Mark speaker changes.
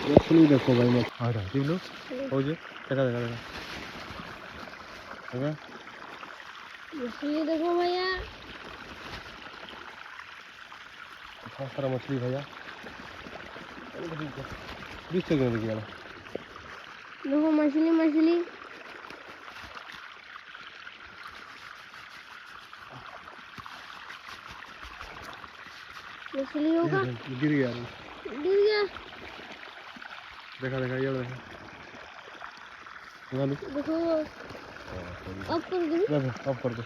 Speaker 1: मछली देखो भाई, मत आ रहा है लोग हो जे देखा देखा देखा देखा
Speaker 2: मछली देखो भैया,
Speaker 1: बहुत सारा मछली भैया। 20 सेकंड रुक गया।
Speaker 2: देखो मछली मछली, मछली होगा,
Speaker 1: गिर गया,
Speaker 2: गिर गया।
Speaker 1: देखा देखा ये देखा
Speaker 2: देखो अब कर दो,
Speaker 1: अब कर दो।